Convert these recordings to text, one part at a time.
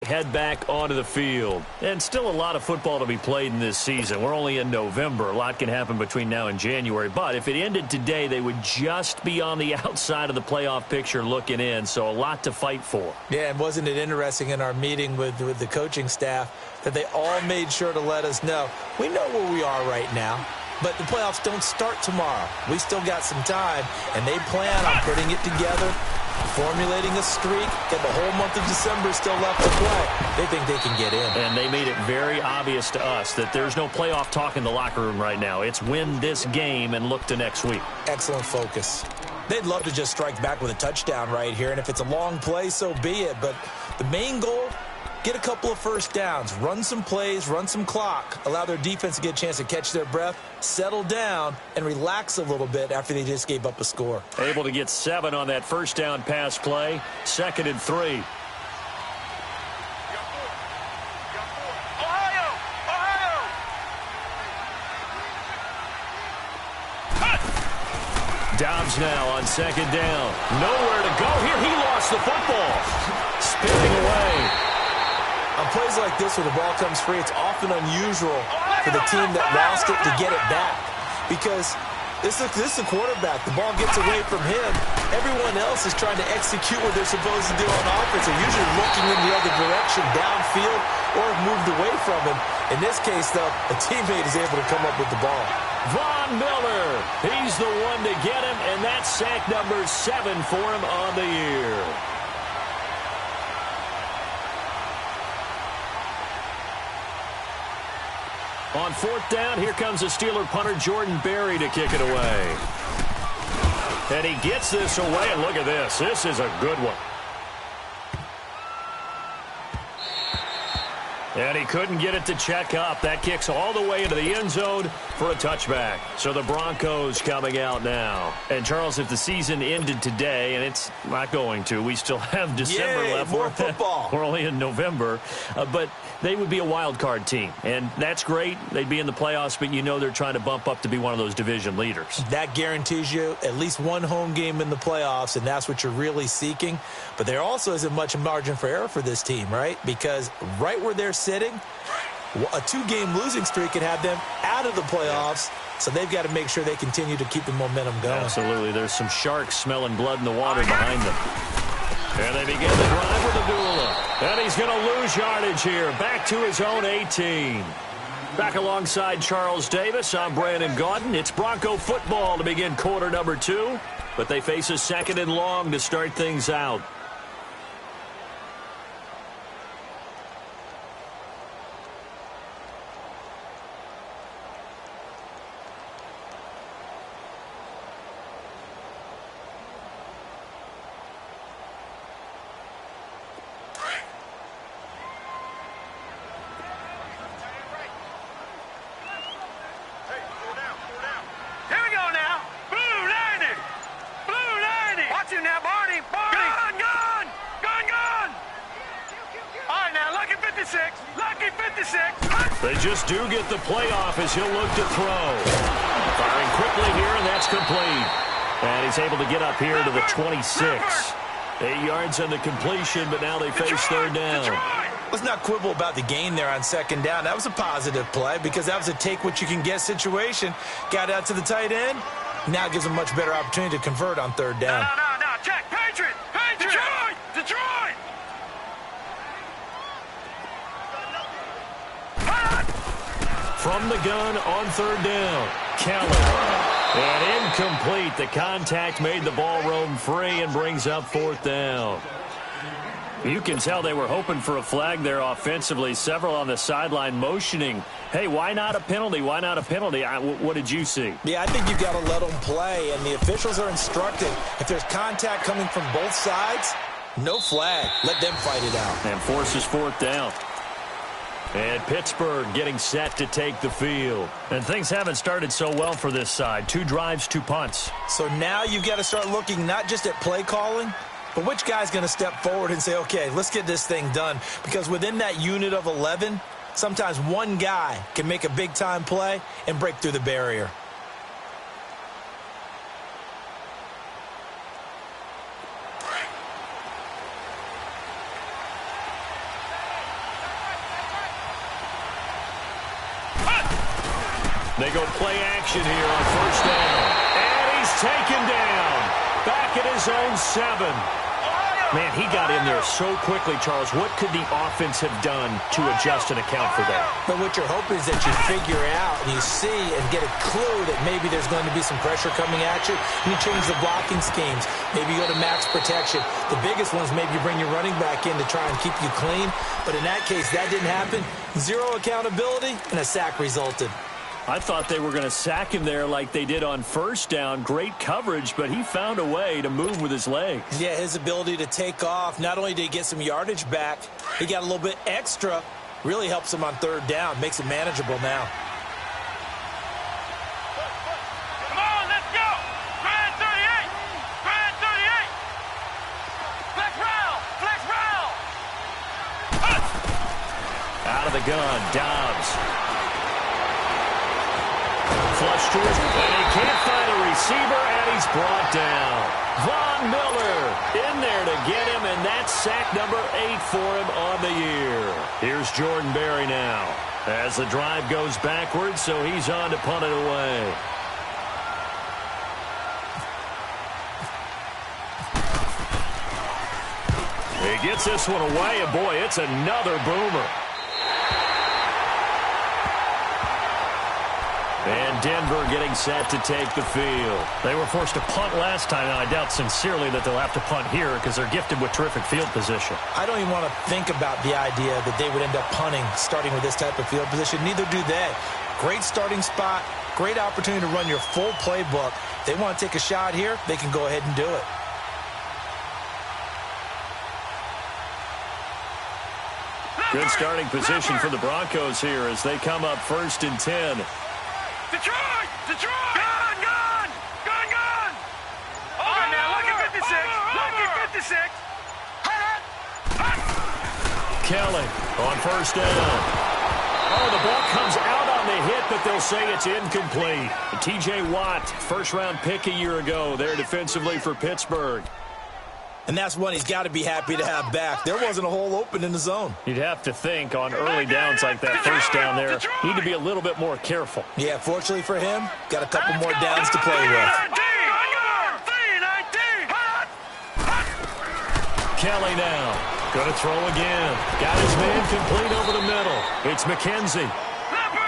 Head back onto the field. And still a lot of football to be played in this season. We're only in November. A lot can happen between now and January. But if it ended today, they would just be on the outside of the playoff picture looking in. So a lot to fight for. Yeah, and wasn't it interesting in our meeting with the coaching staff that they all made sure to let us know, we know where we are right now, but the playoffs don't start tomorrow. We still got some time, and they plan on putting it together, formulating a streak, get the whole month of December still left to play. They think they can get in. And they made it very obvious to us that there's no playoff talk in the locker room right now. It's win this game and look to next week. Excellent focus. They'd love to just strike back with a touchdown right here, and if it's a long play, so be it. But the main goal, get a couple of first downs, run some plays, run some clock, allow their defense to get a chance to catch their breath, settle down, and relax a little bit after they just gave up a score. Able to get 7 on that first down pass play. 2nd and 3. Dobbs now on 2nd down. Nowhere to go here. He lost the football. Spinning away. On plays like this where the ball comes free, it's often unusual for the team that lost it to get it back. Because this is a quarterback. The ball gets away from him. Everyone else is trying to execute what they're supposed to do on offense. They're usually looking in the other direction, downfield, or moved away from him. In this case, though, a teammate is able to come up with the ball. Von Miller, he's the one to get him, and that's sack number 7 for him on the year. On 4th down, here comes the Steeler punter Jordan Berry to kick it away. And he gets this away, and look at this. This is a good one. And he couldn't get it to check up. That kicks all the way into the end zone for a touchback. So the Broncos coming out now. And, Charles, if the season ended today, and it's not going to, we still have December left. More football. We're only in November. But they would be a wild card team. And that's great. They'd be in the playoffs, but you know they're trying to bump up to be one of those division leaders. That guarantees you at least one home game in the playoffs, and that's what you're really seeking. But there also isn't much margin for error for this team, right? Because right where they're sitting, a 2-game losing streak could have them out of the playoffs. So they've got to make sure they continue to keep the momentum going. Absolutely. There's some sharks smelling blood in the water behind them. And they begin the drive with Abdullah. And he's going to lose yardage here. Back to his own 18. Back alongside Charles Davis, I'm Brandon Gaudin. It's Bronco football to begin quarter number 2. But they face a 2nd and long to start things out. They just do get the playoff as he'll look to throw. Firing quickly here, and that's complete. And he's able to get up here to the 26. 8 yards on the completion, but now they face 3rd down. Let's not quibble about the gain there on 2nd down. That was a positive play because that was a take-what-you-can-get situation. Got out to the tight end. Now it gives them a much better opportunity to convert on 3rd down. No. Check. Patriot. Detroit. From the gun on 3rd down. Keller. And incomplete. The contact made the ball roam free and brings up 4th down. You can tell they were hoping for a flag there offensively. Several on the sideline motioning. Hey, why not a penalty? Why not a penalty? What did you see? Yeah, I think you've got to let them play, and the officials are instructed. If there's contact coming from both sides, no flag. Let them fight it out. And forces 4th down. And Pittsburgh getting set to take the field. And things haven't started so well for this side. 2 drives, 2 punts. So now you've got to start looking not just at play calling, but which guy's going to step forward and say, okay, let's get this thing done. Because within that unit of 11, sometimes one guy can make a big-time play and break through the barrier. They go play action here on first down. And he's taken down. Back at his own 7. Man, he got in there so quickly, Charles. What could the offense have done to adjust and account for that? But what you're hoping is that you figure out and you see and get a clue that maybe there's going to be some pressure coming at you, and you change the blocking schemes. Maybe you go to max protection. The biggest one is maybe you bring your running back in to try and keep you clean. But in that case, that didn't happen. 0 accountability, and a sack resulted. I thought they were going to sack him there like they did on first down. Great coverage, but he found a way to move with his legs. Yeah, his ability to take off, not only did he get some yardage back, he got a little bit extra. Really helps him on third down, makes it manageable now. Come on, let's go! Grand 38! Grand 38! Flex round! Flex round! Out of the gun, Dobbs. Flush to his, and he can't find a receiver, and he's brought down. Von Miller in there to get him, and that's sack number 8 for him on the year. Here's Jordan Berry now as the drive goes backwards, so he's on to punt it away. He gets this one away, and boy, it's another boomer. And Denver getting set to take the field. They were forced to punt last time, and I doubt sincerely that they'll have to punt here because they're gifted with terrific field position. I don't even want to think about the idea that they would end up punting starting with this type of field position. Neither do they. Great starting spot, great opportunity to run your full playbook. If they want to take a shot here, they can go ahead and do it. Good starting position for the Broncos here as they come up 1st and 10. Detroit! Detroit! Gun! Gun! Gun! Gun! Okay, now look at 56. Look at 56. Kelly on 1st down. Oh, the ball comes out on the hit, but they'll say it's incomplete. T.J. Watt, first-round pick a year ago there defensively for Pittsburgh. And that's one he's got to be happy to have back. There wasn't a hole open in the zone. You'd have to think on early downs like that first down there, need to be a little bit more careful. Yeah, fortunately for him, got a couple more downs to play with. Kelly now, going to throw again. Got his man complete over the middle. It's McKenzie.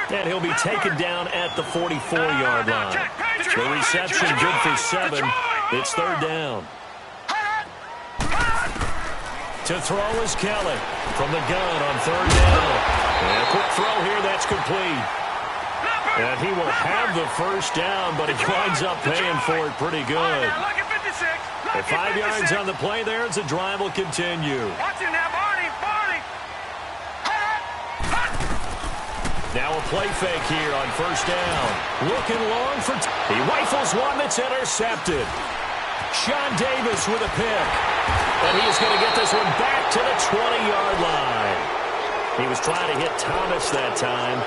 And he'll be taken down at the 44-yard line. The reception good for 7. It's 3rd down. To throw is Kelly from the gun on 3rd down. And a quick throw here, that's complete. And he will have the 1st down, but he winds up paying for it pretty good. At 5 yards on the play there, as the drive will continue. Now a play fake here on 1st down. Looking long for... He rifles one that's intercepted. Sean Davis with a pick. And he's going to get this one back to the 20-yard line. He was trying to hit Thomas that time.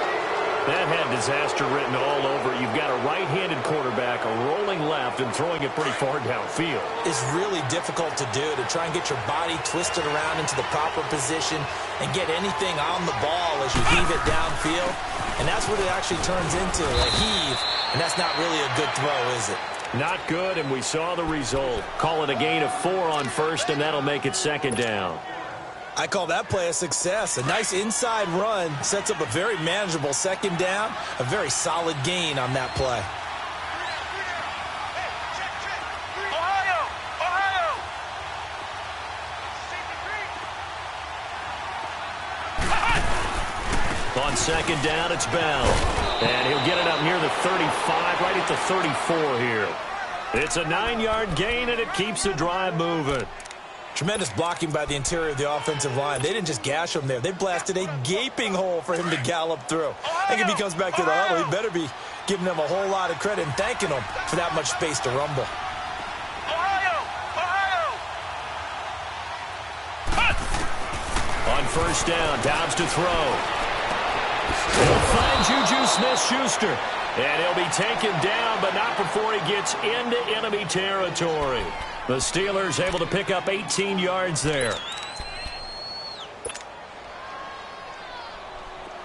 That had disaster written all over. You've got a right-handed quarterback, a rolling left, and throwing it pretty far downfield. It's really difficult to do, to try and get your body twisted around into the proper position and get anything on the ball as you heave it downfield. And that's what it actually turns into, a heave. And that's not really a good throw, is it? Not good, and we saw the result. Call it a gain of 4 on 1st, and that'll make it 2nd down. I call that play a success. A nice inside run sets up a very manageable 2nd down. A very solid gain on that play. On 2nd down, it's Bell. And he'll get it up near the 35, right at the 34 here. It's a 9-yard gain, and it keeps the drive moving. Tremendous blocking by the interior of the offensive line. They didn't just gash him there. They blasted a gaping hole for him to gallop through. I think if he comes back to the huddle, he better be giving them a whole lot of credit and thanking them for that much space to rumble. On 1st down, Dobbs to throw. He'll find Juju Smith-Schuster. And he'll be taken down, but not before he gets into enemy territory. The Steelers able to pick up 18 yards there.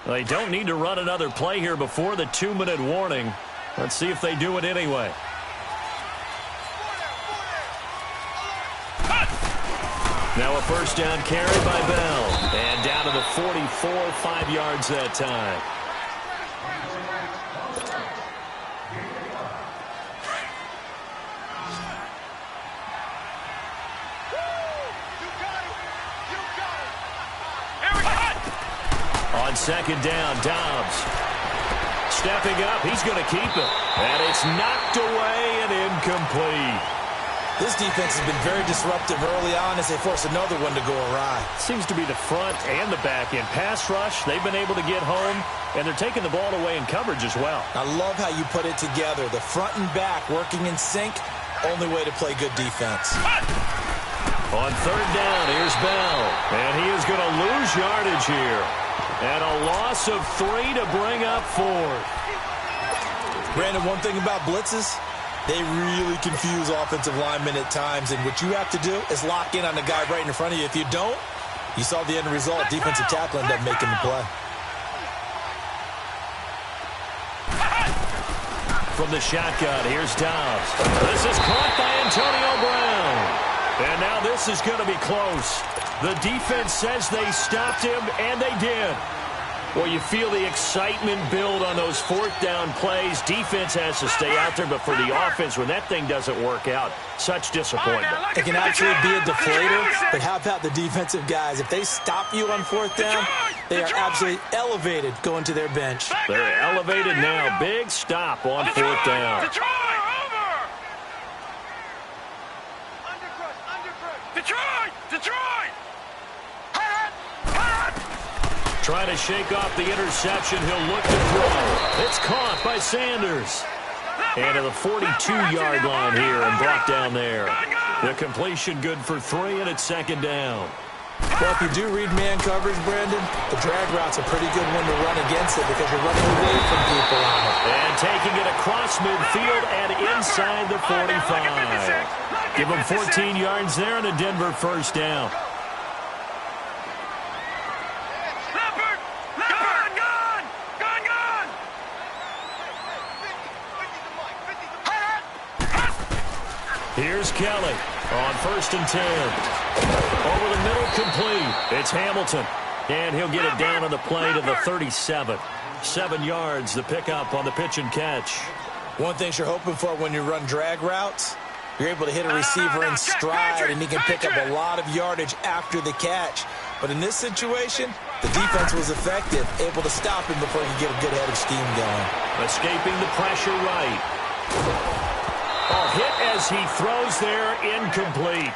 They don't need to run another play here before the 2-minute warning. Let's see if they do it anyway. Now a first down carry by Bell. And down to the 44, 5 yards that time. On second down, Dobbs. Stepping up, he's going to keep it. And it's knocked away and incomplete. This defense has been very disruptive early on as they force another one to go awry. Seems to be the front and the back end. Pass rush, they've been able to get home, and they're taking the ball away in coverage as well. I love how you put it together. The front and back working in sync, only way to play good defense. On third down, here's Bell. And he is going to lose yardage here. And a loss of 3 to bring up 4th. Brandon, one thing about blitzes, they really confuse offensive linemen at times, and what you have to do is lock in on the guy right in front of you. If you don't, you saw the end result. Defensive tackle ended up making the play. From the shotgun, here's Dobbs. This is caught by Antonio Brown. And now this is going to be close. The defense says they stopped him, and they did. Well, you feel the excitement build on those fourth down plays. Defense has to stay out there, but for the offense, when that thing doesn't work out, such disappointment. It can actually be a deflator, but how about the defensive guys? If they stop you on fourth down, they are absolutely elevated going to their bench. They're elevated now. Big stop on fourth down. Detroit! Trying to shake off the interception. He'll look to throw. It's caught by Sanders. And to the 42-yard line here and brought down there. The completion good for 3, and it's second down. Well, if you do read man coverage, Brandon, the drag route's a pretty good one to run against it because you're running away from people on it. And taking it across midfield and inside the 45. Give him 14 yards there and a Denver first down. Here's Kelly on 1st and 10. Over the middle, complete. It's Hamilton. And he'll get it down on the play to the 37. 7 yards, the pickup on the pitch and catch. One thing you're hoping for when you run drag routes, you're able to hit a receiver in stride, and he can pick up a lot of yardage after the catch. But in this situation, the defense was effective, able to stop him before he could get a good head of steam going. Escaping the pressure right. Hit as he throws there, incomplete.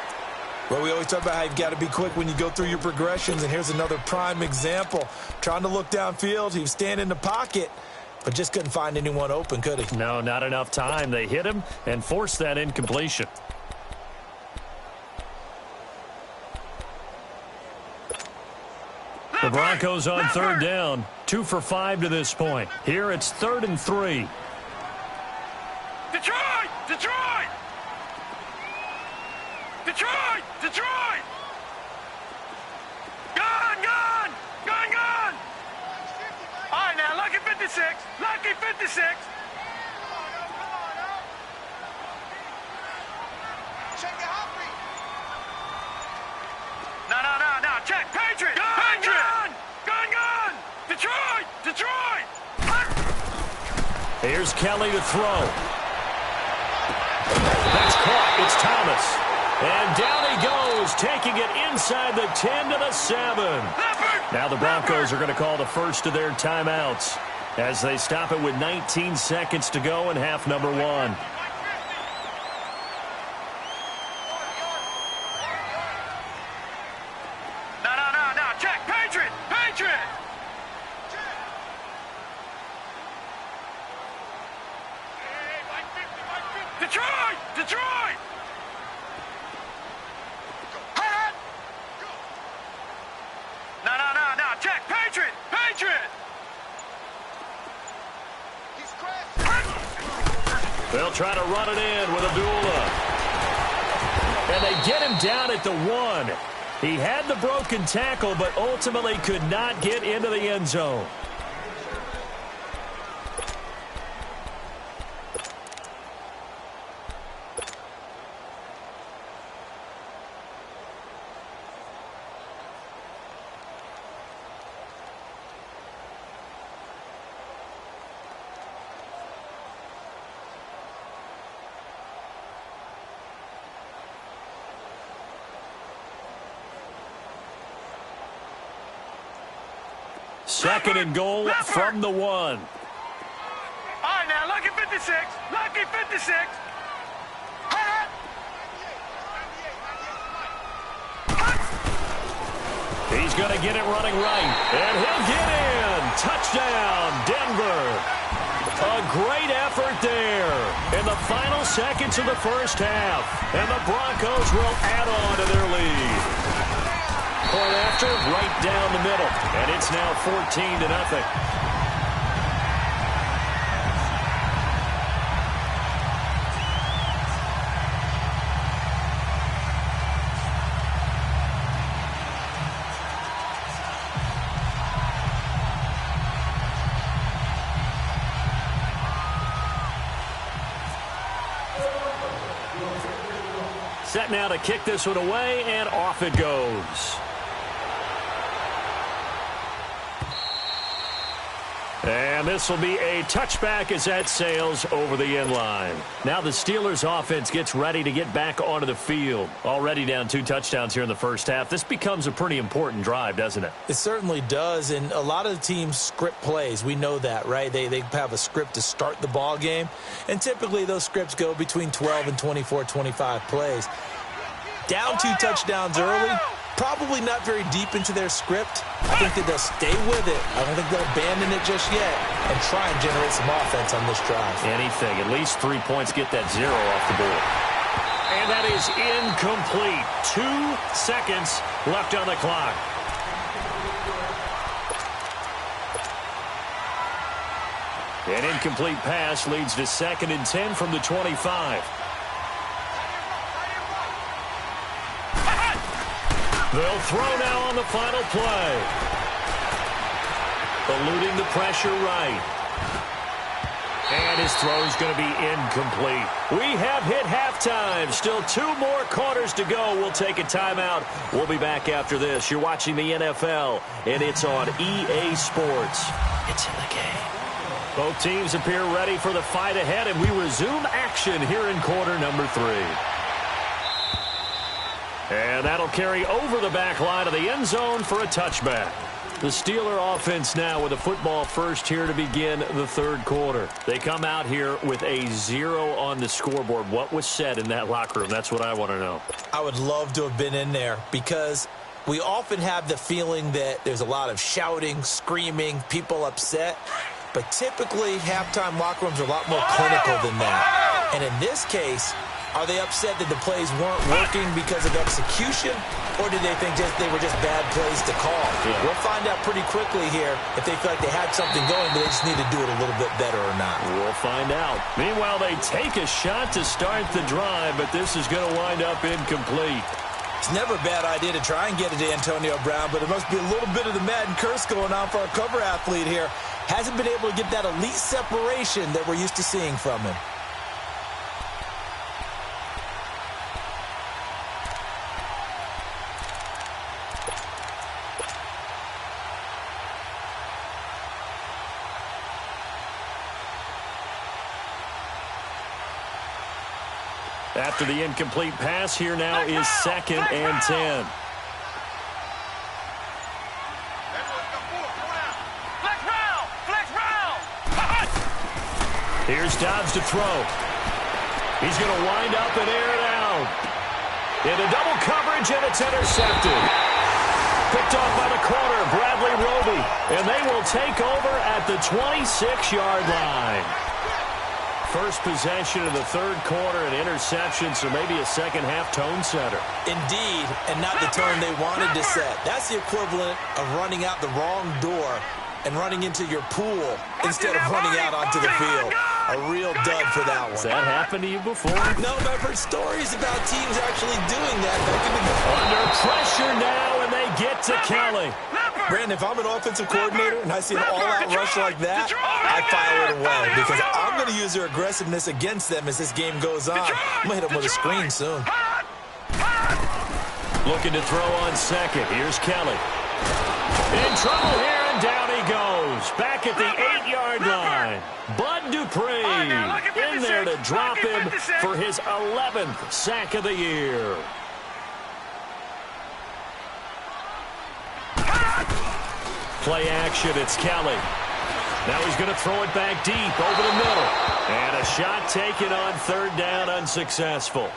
Well, we always talk about how you've got to be quick when you go through your progressions, and here's another prime example. Trying to look downfield, he was standing in the pocket, but just couldn't find anyone open, could he? No, not enough time. They hit him and forced that incompletion. The Broncos on third down, 2 for 5 to this point. Here it's 3rd and 3. Detroit! Gun! All right, now, lucky 56. Check your heartbeat. No. Check. Patriot! Gun! Detroit! Here's Kelly to throw. That's caught. It's Thomas. And down he goes, taking it inside the 10 to the 7. Now the Broncos are going to call the first of their timeouts as they stop it with 19 seconds to go in half number 1. No. Check. Patriot! Detroit! No. Check. Patriot! They'll try to run it in with Abdullah. And they get him down at the 1. He had the broken tackle, but ultimately could not get into the end zone. Second and goal from the 1. All right, now, lucky 56. Lucky 56. He's going to get it running right, and he'll get in. Touchdown, Denver. A great effort there in the final seconds of the first half, and the Broncos will add on to their lead. Point after, right down the middle, and it's now 14-0. Set now to kick this one away, and off it goes. And this will be a touchback as that sails over the end line. Now the Steelers offense gets ready to get back onto the field. Already down 2 touchdowns here in the first half. This becomes a pretty important drive, doesn't it? It certainly does, and a lot of the teams script plays. We know that, right? They have a script to start the ball game, and typically those scripts go between 12 and 24, 25 plays. Down 2 touchdowns early, probably not very deep into their script. I think that they'll stay with it. I don't think they'll abandon it just yet and try and generate some offense on this drive. Anything. At least 3 points, get that 0 off the board. And that is incomplete. 2 seconds left on the clock. An incomplete pass leads to 2nd and 10 from the 25. They'll throw now on the final play. Eluding the pressure right. And his throw is going to be incomplete. We have hit halftime. Still 2 more quarters to go. We'll take a timeout. We'll be back after this. You're watching the NFL, and it's on EA Sports. It's in the game. Both teams appear ready for the fight ahead, and we resume action here in quarter number 3. And that'll carry over the back line of the end zone for a touchback. The Steeler offense now with a football first here to begin the 3rd quarter. They come out here with a 0 on the scoreboard. What was said in that locker room? That's what I want to know. I would love to have been in there because we often have the feeling that there's a lot of shouting, screaming, people upset. But typically, halftime locker rooms are a lot more clinical than that. And in this case, are they upset that the plays weren't working because of execution, or did they think they were just bad plays to call? Yeah. We'll find out pretty quickly here if they feel like they had something going, but they just need to do it a little bit better or not. We'll find out. Meanwhile, they take a shot to start the drive, but this is going to wind up incomplete. It's never a bad idea to try and get it to Antonio Brown, but it must be a little bit of the Madden curse going on for our cover athlete here. Hasn't been able to get that elite separation that we're used to seeing from him. After the incomplete pass, here now is 2nd and 10. Here's Dobbs to throw. He's going to wind up and air it out. Into double coverage, and it's intercepted. Picked off by the corner, Bradley Roby. And they will take over at the 26-yard line. First possession of the 3rd quarter, an interception, so maybe a second-half tone setter. Indeed, and not the tone they wanted to set. That's the equivalent of running out the wrong door and running into your pool instead of running out onto the field. A real dud for that one. Has that happened to you before? No, but I've heard stories about teams actually doing that. Under pressure now, and they get to Kelly. Brandon, if I'm an offensive coordinator and I see an all-out rush like that, I file it away because I'm going to use their aggressiveness against them as this game goes on. I'm going to hit them with a screen soon. Looking to throw on 2nd. Here's Kelly. In trouble here, and down he goes. Back at the 8-yard line. Bud Dupree in there to drop him for his 11th sack of the year. Play action, it's Kelly. Now he's going to throw it back deep over the middle. And a shot taken on third down, unsuccessful.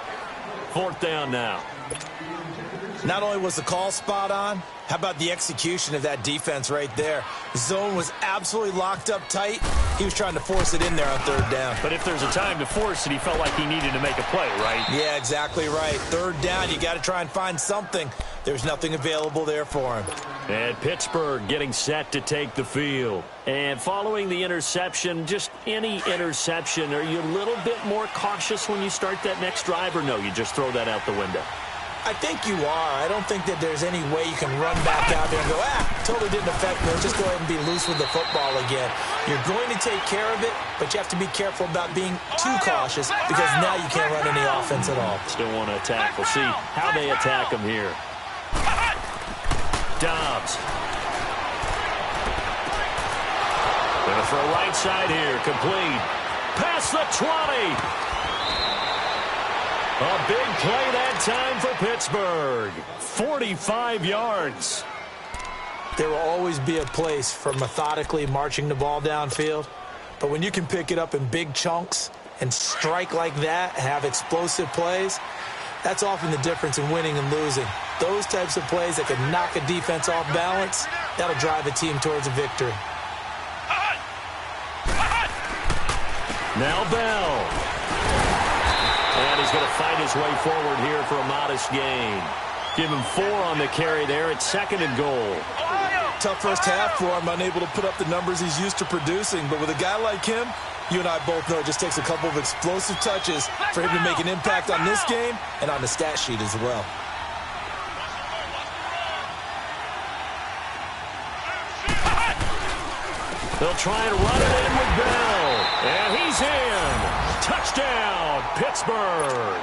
Fourth down now. Not only was the call spot on, how about the execution of that defense right there? The zone was absolutely locked up tight. He was trying to force it in there on third down. But if there's a time to force it, he felt like he needed to make a play, right? Yeah, exactly right. Third down, you got to try and find something. There's nothing available there for him. And Pittsburgh getting set to take the field. And following the interception, just any interception, are you a little bit more cautious when you start that next drive, or no, you just throw that out the window? I think you are. I don't think that there's any way you can run back out there and go, totally didn't affect me. Let's just go ahead and be loose with the football again. You're going to take care of it, but you have to be careful about being too cautious because now you can't run any offense at all. Still want to attack. We'll see how they attack him here. Dobbs. Gonna throw right side here. Complete. Past the 20. A big play that time for Pittsburgh. 45 yards. There will always be a place for methodically marching the ball downfield. But when you can pick it up in big chunks and strike like that, have explosive plays, that's often the difference in winning and losing. Those types of plays that can knock a defense off balance, that'll drive a team towards a victory. Now Bell. And he's going to fight his way forward here for a modest gain. Give him 4 on the carry there. It's 2nd and goal. Tough first half for him, unable to put up the numbers he's used to producing. But with a guy like him, you and I both know it just takes a couple of explosive touches for him to make an impact on this game and on the stat sheet as well. They'll try and run it in with Bell. And he's in. Touchdown, Pittsburgh.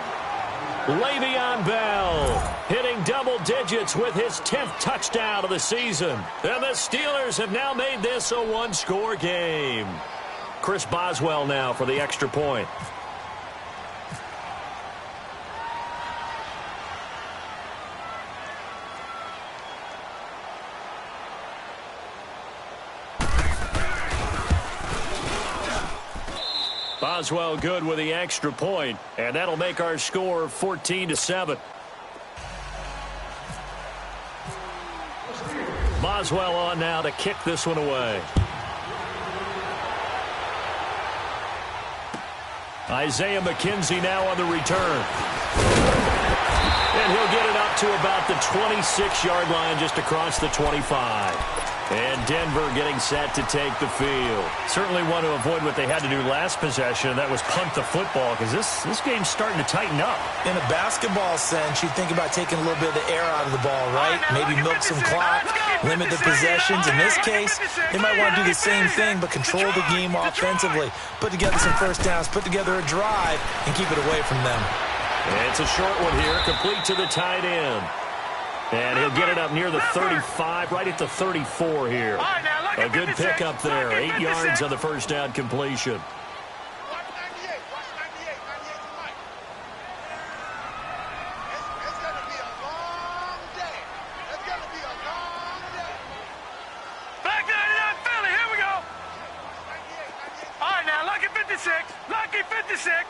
Le'Veon Bell hitting double digits with his 10th touchdown of the season. And the Steelers have now made this a one-score game. Chris Boswell now for the extra point. Boswell good with the extra point, and that'll make our score 14-7. Boswell on now to kick this one away. Isaiah McKenzie now on the return. And he'll get it up to about the 26-yard line, just across the 25. And Denver getting set to take the field. Certainly want to avoid what they had to do last possession, and that was punt the football, because this game's starting to tighten up. In a basketball sense, you think about taking a little bit of the air out of the ball, right? Maybe milk some clock, limit the possessions. In this case, they might want to do the same thing, but control the game offensively. Put together some first downs, put together a drive, and keep it away from them. And it's a short one here, complete to the tight end. And he'll get it up near the 35, right at the 34 here. A good pickup there, 8 yards on the first down completion. Back 99 Philly, here we go. All right, now, lucky 56, lucky 56.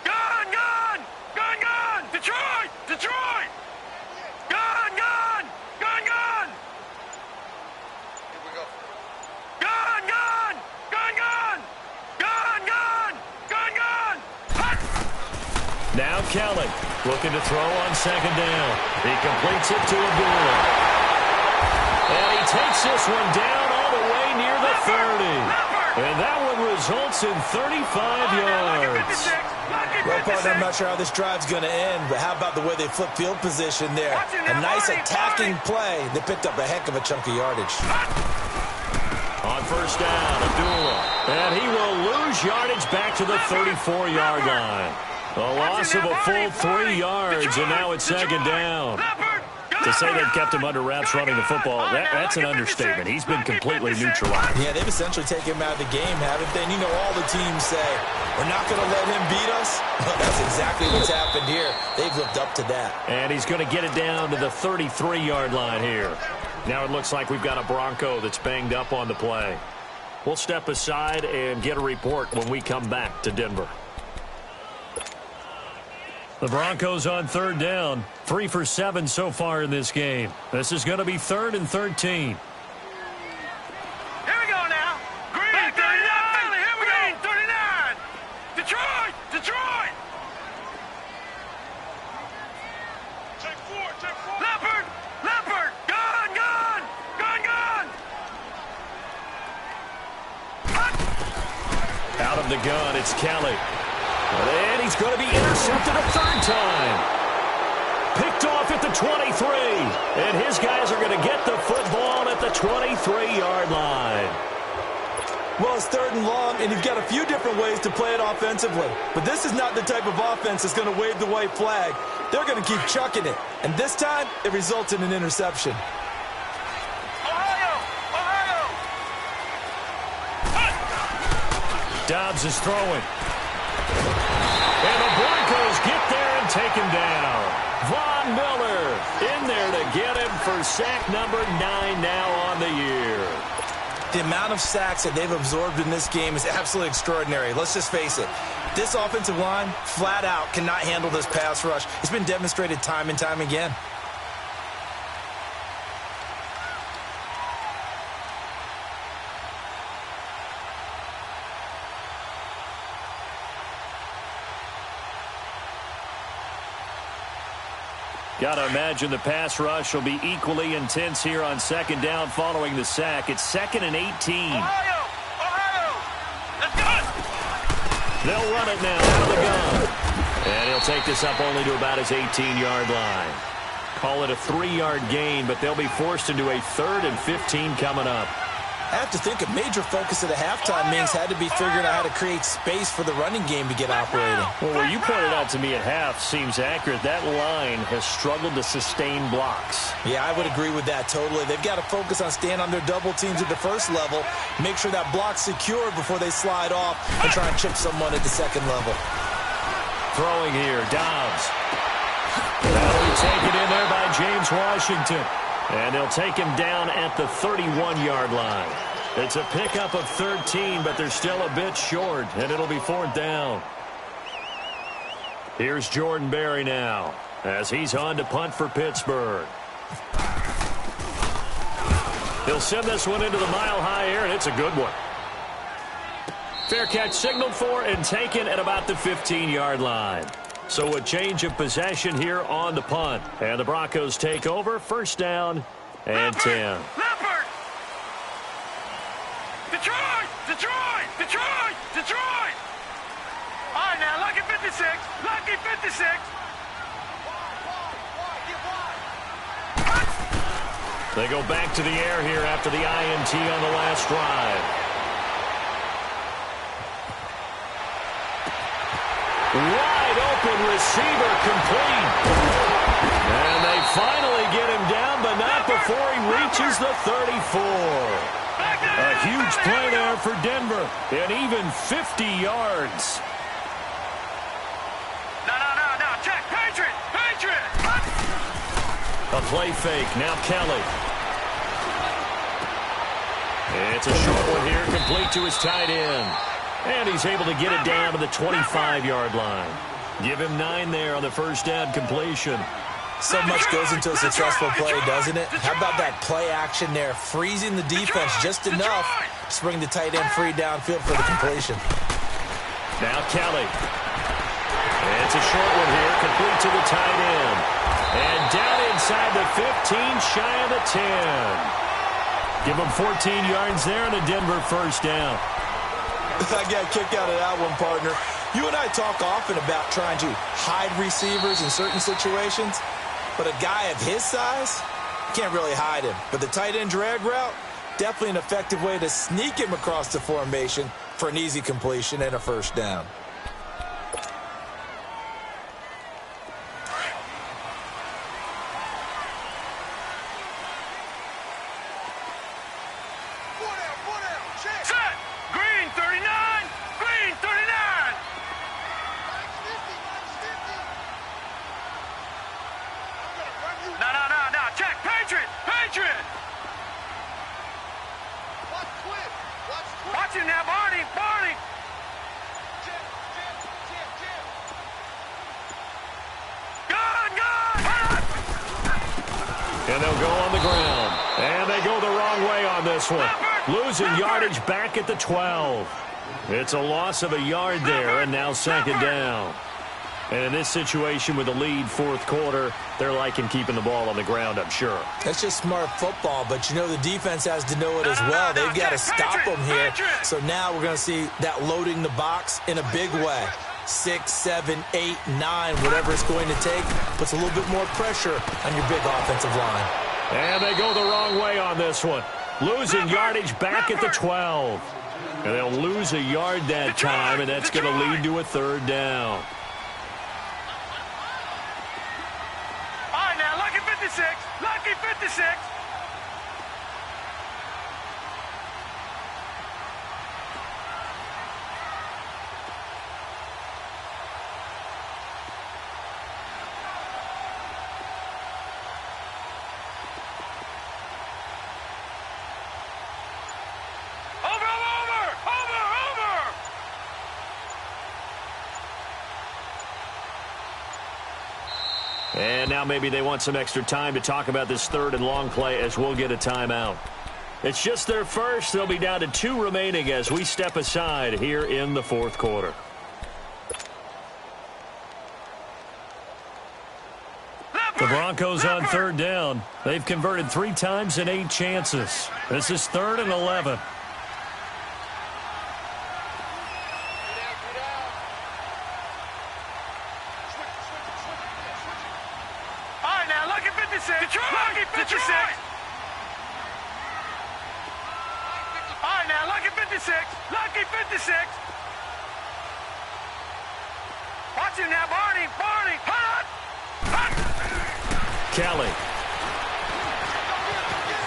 Gun, gun, gun, gun. Detroit, Detroit. Gun, gun, gun, gun. Here we go. Gun, gun, gun, gun. Gun, gun, gun, gun. Hut. Now Kelly looking to throw on 2nd down. He completes it to Abdullah. And he takes this one down all the way near the 30. And that one results in 35 yards. Well, partner, I'm not sure how this drive's going to end, but how about the way they flip field position there? A nice attacking play. They picked up a heck of a chunk of yardage. On first down, Abdullah. And he will lose yardage back to the 34-yard line. A loss of a full 3 yards, and now it's 2nd down. To say they've kept him under wraps running the football, that's an understatement. He's been completely neutralized. Yeah, they've essentially taken him out of the game, haven't they? And you know all the teams say, we're not going to let him beat us. Well, that's exactly what's happened here. They've lived up to that. And he's going to get it down to the 33-yard line here. Now it looks like we've got a Bronco that's banged up on the play. We'll step aside and get a report when we come back to Denver. The Broncos on third down. 3 for 7 so far in this game. This is going to be 3rd and 13. Here we go now. Green 39. Philly, here we go. Green 39. Detroit. Detroit. Check 4. Leopard. Gun. Out of the gun, it's Kelly. And he's going to be intercepted a 3rd time. Picked off at the 23. And his guys are going to get the football at the 23-yard line. Well, it's 3rd and long, and you've got a few different ways to play it offensively. But this is not the type of offense that's going to wave the white flag. They're going to keep chucking it. And this time, it results in an interception. Ohio. Dobbs is throwing. And the Broncos get there and take him down. Von Miller in there to get him for sack number 9 now on the year. The amount of sacks that they've absorbed in this game is absolutely extraordinary. Let's just face it. This offensive line, flat out, cannot handle this pass rush. It's been demonstrated time and time again. Got to imagine the pass rush will be equally intense here on 2nd down following the sack. It's 2nd and 18. Ohio. Let's go. They'll run it now out of the gun. And he'll take this up only to about his 18-yard line. Call it a 3-yard gain, but they'll be forced into a 3rd and 15 coming up. I have to think a major focus of the halftime means had to be figuring out how to create space for the running game to get operating. Well, what you pointed out to me at half seems accurate. That line has struggled to sustain blocks. Yeah, I would agree with that totally. They've got to focus on staying on their double teams at the first level, make sure that block's secure before they slide off and try and chip someone at the 2nd level. Throwing here, Dobbs. That'll be taken in there by James Washington. And they'll take him down at the 31-yard line. It's a pickup of 13, but they're still a bit short, and it'll be 4th down. Here's Jordan Berry now, as he's on to punt for Pittsburgh. He'll send this one into the mile-high air, and it's a good one. Fair catch signaled for and taken at about the 15-yard line. So a change of possession here on the punt. And the Broncos take over. 1st down and 10. Leopard. Detroit. All right, now, lucky 56. They go back to the air here after the INT on the last drive. Wide open receiver complete. And they finally get him down, but not before he reaches the 34. A huge play there for Denver, and even 50 yards. No. Check. Patriot. A play fake. Now Kelly. It's a short one here, complete to his tight end. And he's able to get it down to the 25-yard line. Give him 9 there on the 1st down completion. So much goes into a successful play, doesn't it? How about that play action there, freezing the defense just enough to bring the tight end free downfield for the completion. Now Kelly. It's a short one here, complete to the tight end. And down inside the 15, shy of the 10. Give him 14 yards there and a Denver 1st down. I got a kick out of that one, partner. You and I talk often about trying to hide receivers in certain situations, but a guy of his size, can't really hide him. But the tight end drag route, definitely an effective way to sneak him across the formation for an easy completion and a 1st down. Set. Green 39. No. Check. Patriot. Watch him now, Barney. Barney. Gun, gun. And they'll go on the ground. And they go the wrong way on this one. Losing yardage back at the 12. It's a loss of a yard there, and now second down. And in this situation with the lead fourth quarter, they're liking keeping the ball on the ground, I'm sure. That's just smart football, but you know the defense has to know it as well. They've got to stop them here. So now we're going to see that loading the box in a big way. 6, 7, 8, 9, whatever it's going to take, puts a little bit more pressure on your big offensive line. And they go the wrong way on this one. Losing yardage back at the 12. And they'll lose a yard that time, and that's going to lead to a third down. All right, now, lucky 56. Lucky 56. And now maybe they want some extra time to talk about this third and long play as we'll get a timeout. It's just their first. They'll be down to 2 remaining as we step aside here in the fourth quarter. The Broncos on third down. They've converted 3 times in 8 chances. This is 3rd and 11. Lucky 56. All right, now, lucky 56. Lucky 56. Watch him now, Barney. Barney. Hut. Hut. Kelly.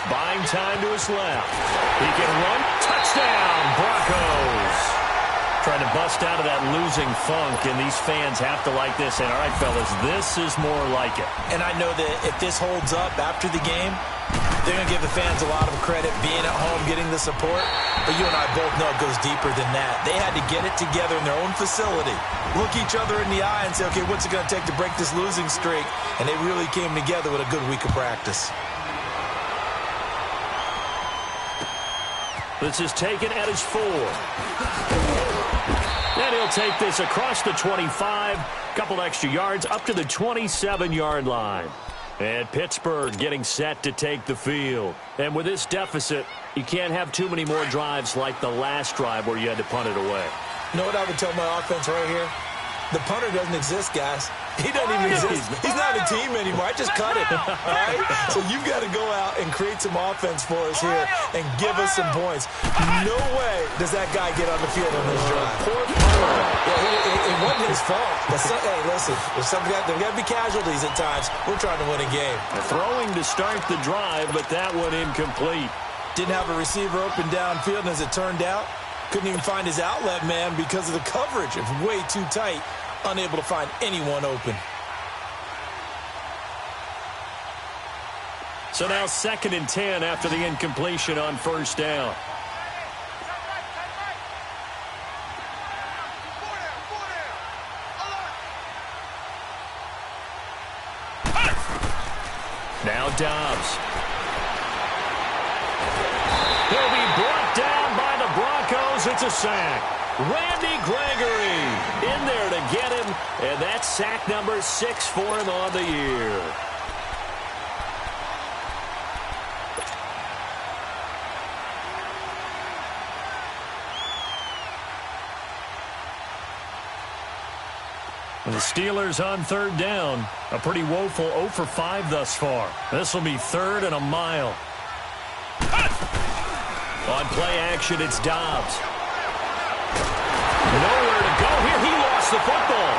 Buying time to his left. He can run. Touchdown, Broncos. Trying to bust out of that losing funk, and these fans have to like this. And all right, fellas, this is more like it. And I know that if this holds up after the game, they're going to give the fans a lot of credit being at home, getting the support. But you and I both know it goes deeper than that. They had to get it together in their own facility, look each other in the eye and say, okay, what's it going to take to break this losing streak? And they really came together with a good week of practice. This is taken at his 4. And he'll take this across the 25, couple extra yards up to the 27-yard line. And Pittsburgh getting set to take the field. And with this deficit, you can't have too many more drives like the last drive where you had to punt it away. You know what I would tell my offense right here? The punter doesn't exist, guys. He doesn't even exist. He's not a team anymore. I just cut it. All right? So you've got to go out and create some offense for us here and give us some points. No way does that guy get on the field on this drive. Poor punter. Yeah, it wasn't his fault. Hey, listen, there's got to be casualties at times. We're trying to win a game. Throwing to start the drive, but that one incomplete. Didn't have a receiver open downfield, and as it turned out, couldn't even find his outlet man because of the coverage. It was way too tight. Unable to find anyone open. So now 2nd and 10 after the incompletion on first down. Now Dobbs. He'll be brought down by the Broncos. It's a sack. Randy Gregory in there to get him, and that's sack number 6 for him on the year. And the Steelers on third down, a pretty woeful 0 for 5 thus far. This will be 3rd and a mile. On play action, it's Dobbs. Nowhere to go here. He lost the football.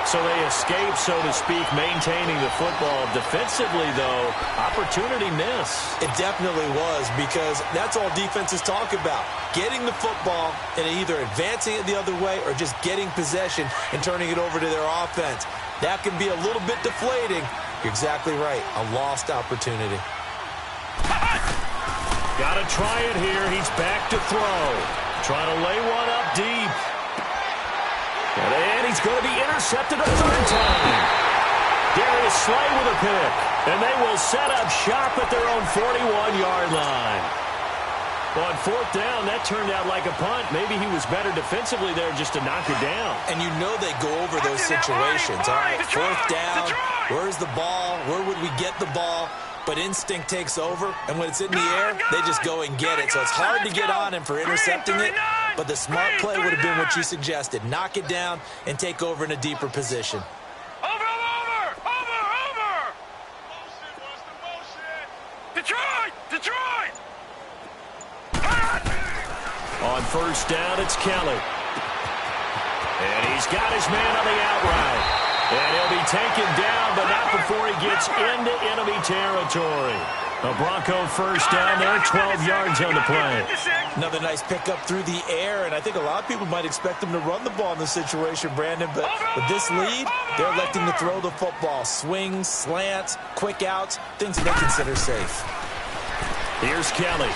So they escape, so to speak, maintaining the football. Defensively, though, opportunity miss. It definitely was, because that's all defenses talk about. Getting the football and either advancing it the other way or just getting possession and turning it over to their offense. That can be a little bit deflating. You're exactly right. A lost opportunity. Got to try it here. He's back to throw. Trying to lay one up deep. And he's going to be intercepted a third time. Darius Slay with a pick. And they will set up shop at their own 41-yard line. On fourth down, that turned out like a punt. Maybe he was better defensively there just to knock it down. And you know they go over those situations. All right, fourth down, where's the ball? Where would we get the ball? But instinct takes over, and when it's in the air, they just go and get it. So it's hard to get on him for intercepting it, but the smart play would have been what you suggested. Knock it down and take over in a deeper position. Detroit! On first down, it's Kelly. And he's got his man on the out route. And he'll be taken down, but not before he gets into enemy territory. A Bronco first down there, 12 yards on the play. Another nice pickup through the air, and I think a lot of people might expect him to run the ball in this situation, Brandon, but with this lead, they're electing to throw the football. Swings, slants, quick outs, things that they consider safe. Here's Kelly.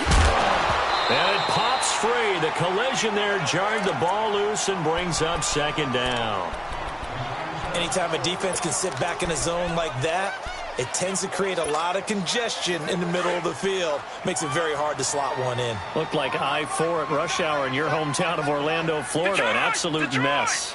And it pops free. The collision there jarred the ball loose and brings up second down. Anytime a defense can sit back in a zone like that, it tends to create a lot of congestion in the middle of the field. Makes it very hard to slot one in. Looked like I-4 at rush hour in your hometown of Orlando, Florida. An absolute mess.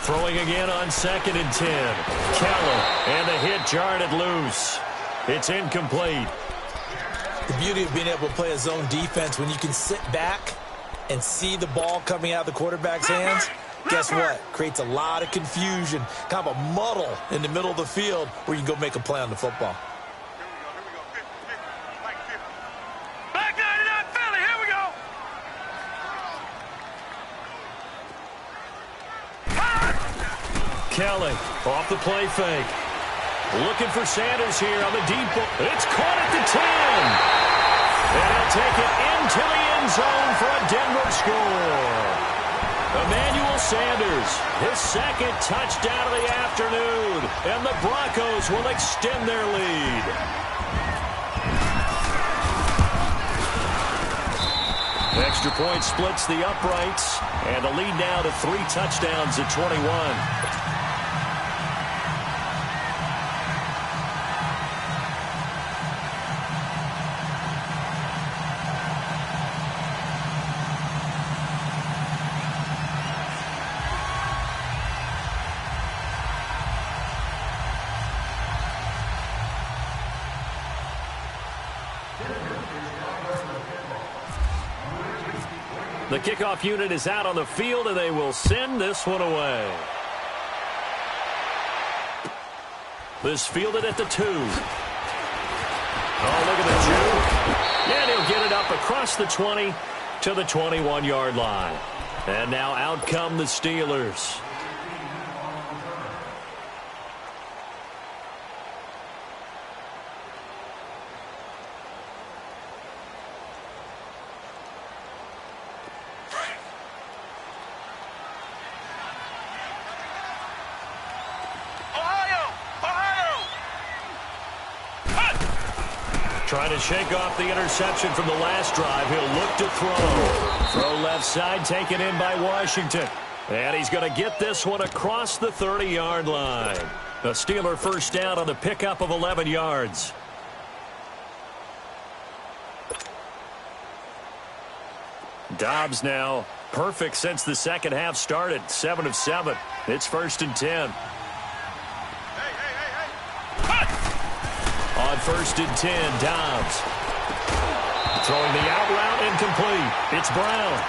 Throwing again on 2nd and 10. Keller, and the hit jarred it loose. It's incomplete. The beauty of being able to play a zone defense when you can sit back and see the ball coming out of the quarterback's hands, guess what? Creates a lot of confusion, kind of a muddle in the middle of the field where you can go make a play on the football. Kelly off the play fake. Looking for Sanders here on the deep ball. It's caught at the 10. And he'll take it into the end zone for a Denver score. Emmanuel Sanders, his second touchdown of the afternoon. And the Broncos will extend their lead. Extra point splits the uprights. And the lead now to 3 touchdowns at 21. The kickoff unit is out on the field, and they will send this one away. This fielded at the 2. Oh, look at the juke. And he'll get it up across the 20 to the 21-yard line. And now out come the Steelers. Trying to shake off the interception from the last drive. He'll look to throw. Throw left side, taken in by Washington. And he's going to get this one across the 30-yard line. A Steeler first down on the pickup of 11 yards. Dobbs now perfect since the second half started. 7 of 7. It's 1st and 10. On 1st and 10, Dobbs. Throwing the out route, incomplete. It's Brown.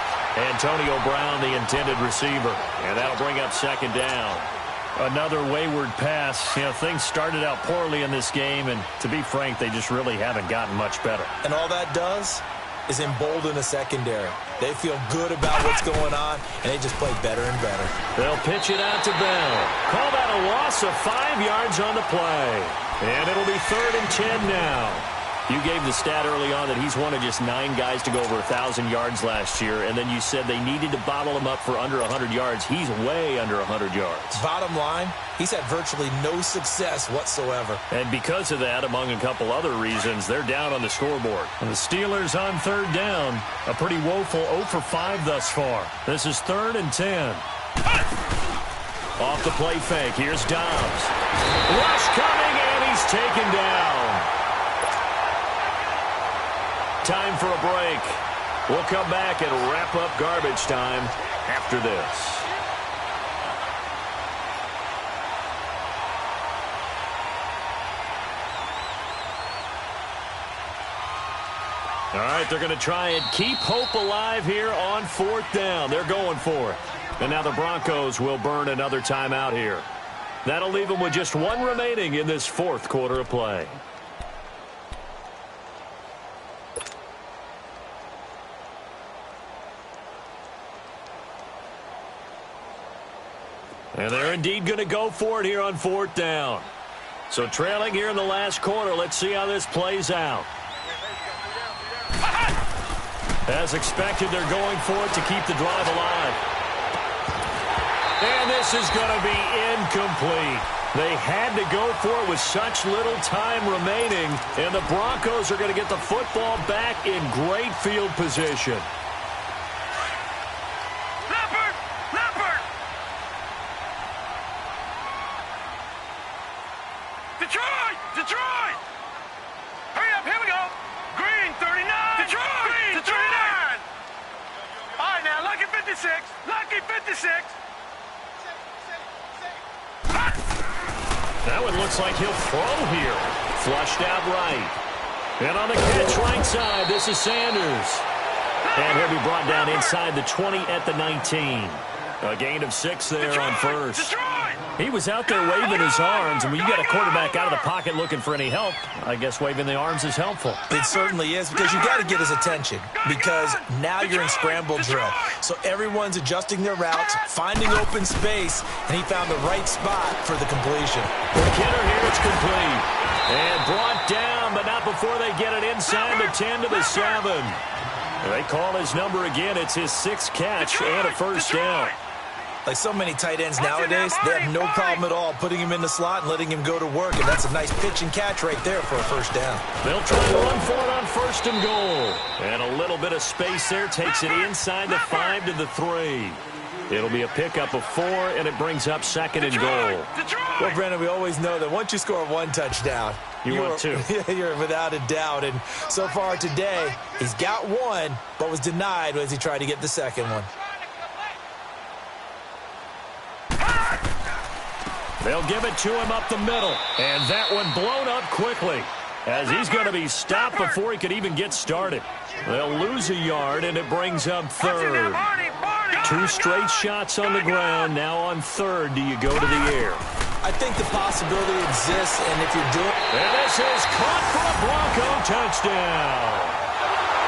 Antonio Brown, the intended receiver. And that'll bring up 2nd down. Another wayward pass. You know, things started out poorly in this game, and to be frank, they just really haven't gotten much better. And all that does, is embolden the secondary. They feel good about what's going on, and they just play better and better. They'll pitch it out to Bell. Call that a loss of 5 yards on the play. And it'll be 3rd and 10 now. You gave the stat early on that he's one of just 9 guys to go over 1,000 yards last year, and then you said they needed to bottle him up for under 100 yards. He's way under 100 yards. Bottom line, he's had virtually no success whatsoever. And because of that, among a couple other reasons, they're down on the scoreboard. And the Steelers on 3rd down, a pretty woeful 0 for 5 thus far. This is 3rd and 10. Off the play fake, here's Dobbs. Rush coming, and he's taken down. Time for a break. We'll come back and wrap up garbage time after this. All right, they're going to try and keep hope alive here on 4th down. They're going for it. And now the Broncos will burn another timeout here. That'll leave them with just 1 remaining in this 4th quarter of play. And they're indeed going to go for it here on 4th down. So trailing here in the last quarter, let's see how this plays out. As expected, they're going for it to keep the drive alive. And this is going to be incomplete. They had to go for it with such little time remaining, and the Broncos are going to get the football back in great field position. Detroit! Hurry up, here we go. Green, 39. Detroit! Green, 39. All right, now, Lucky 56. Lucky 56. That one looks like he'll throw here. Flushed out right. And on the catch right side, this is Sanders. And he'll be brought down inside the 20 at the 19. A gain of 6 there on first. He was out there waving his arms, and when you got a quarterback out of the pocket looking for any help, I guess waving the arms is helpful. It certainly is, because you got to get his attention, because now you're in scramble drill. So everyone's adjusting their routes, finding open space, and he found the right spot for the completion. The kidder here, it's complete. And brought down, but not before they get it inside the 10 to the 7. They call his number again. It's his 6th catch and a first down. Like so many tight ends nowadays, they have no problem at all putting him in the slot and letting him go to work, and that's a nice pitch and catch right there for a first down. They'll try to run for it on 1st and goal. And a little bit of space there takes it inside the 5 to the 3. It'll be a pickup of 4, and it brings up 2nd and goal. Well, Brandon, we always know that once you score 1 touchdown, you want 2. You're without a doubt. And so far today, he's got 1, but was denied as he tried to get the 2nd one. They'll give it to him up the middle. And that one blown up quickly, as he's going to be stopped before he could even get started. They'll lose a yard, and it brings up 3rd. 2 straight shots on the ground. Now on 3rd, do you go to the air? I think the possibility exists, and if you're doing... And this is caught for a Bronco touchdown.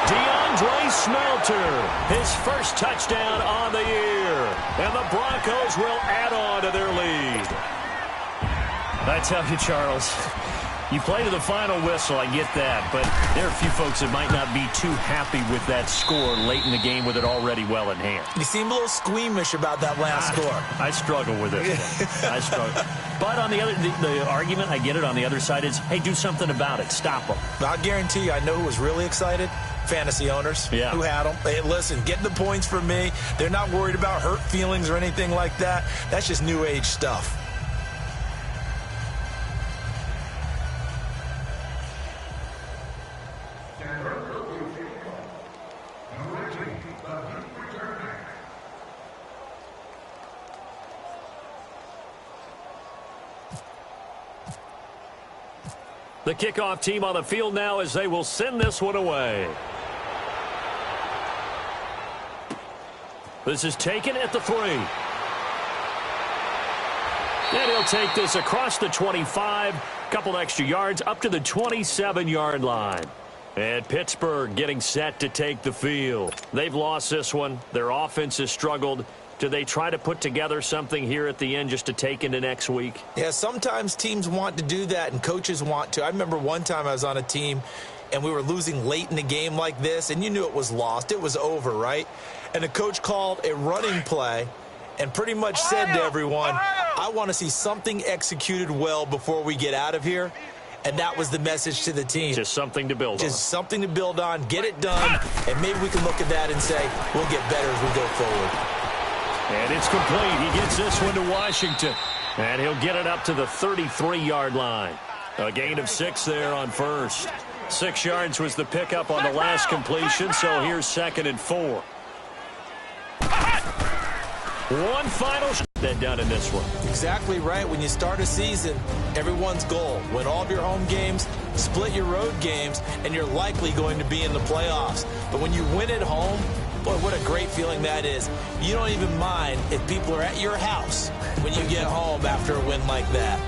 DeAndre Smelter, his first touchdown on the year. And the Broncos will add on to their lead. I tell you, Charles, you play to the final whistle, I get that, but there are a few folks that might not be too happy with that score late in the game with it already well in hand. You seem a little squeamish about that last score. I struggle with it. I struggle. But on the other, the argument, I get it, on the other side is, hey, do something about it. Stop them. I'll guarantee you, I know who was really excited. Fantasy owners who had them. Hey, listen, getting the points from me. They're not worried about hurt feelings or anything like that. That's just new age stuff. The kickoff team on the field now as they will send this one away. This is taken at the 3. And he'll take this across the 25, couple extra yards up to the 27-yard line. And Pittsburgh getting set to take the field. They've lost this one. Their offense has struggled. Do they try to put together something here at the end just to take into next week? Yeah, sometimes teams want to do that and coaches want to. I remember one time I was on a team and we were losing late in the game like this, and you knew it was lost. It was over, right? And the coach called a running play and pretty much said to everyone, I want to see something executed well before we get out of here. And that was the message to the team. Just something to build on. Just something to build on, get it done, and maybe we can look at that and say, we'll get better as we go forward. And it's complete. He gets this one to Washington. And he'll get it up to the 33-yard line. A gain of 6 there on first. 6 yards was the pickup on the last completion, so here's 2nd and 4. One final shot then done in this one. Exactly right. When you start a season, everyone's goal, win all of your home games, split your road games, and you're likely going to be in the playoffs. But when you win at home, boy, what a great feeling that is. You don't even mind if people are at your house when you get home after a win like that.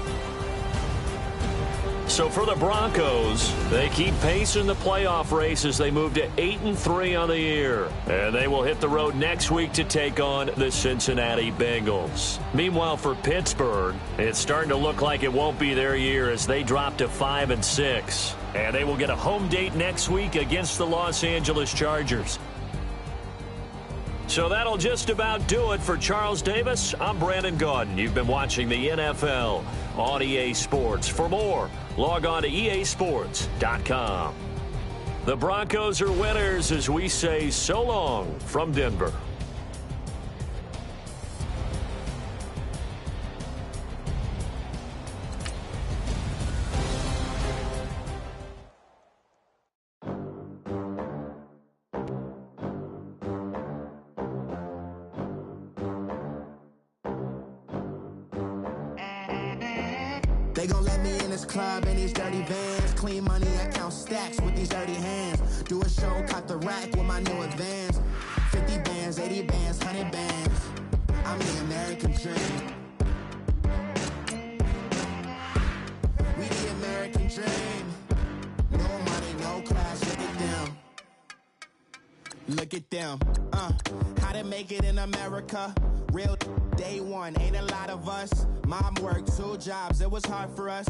So for the Broncos, they keep pace in the playoff race as they move to 8-3 on the year. And they will hit the road next week to take on the Cincinnati Bengals. Meanwhile, for Pittsburgh, it's starting to look like it won't be their year as they drop to 5-6. And they will get a home date next week against the Los Angeles Chargers. So that'll just about do it for Charles Davis. I'm Brandon Gaudin. You've been watching the NFL on EA Sports. For more, log on to easports.com. The Broncos are winners as we say so long from Denver. They gon' let me in this club in these dirty vans. Clean money, I count stacks with these dirty hands. Do a show, caught the rack with my new advance. 50 bands, 80 bands, 100 bands. I'm the American dream. We the American dream. No money, no class, look at them. Look at them. How to make it in America. Real day one, ain't a lot of us. Mom worked 2 jobs, it was hard for us.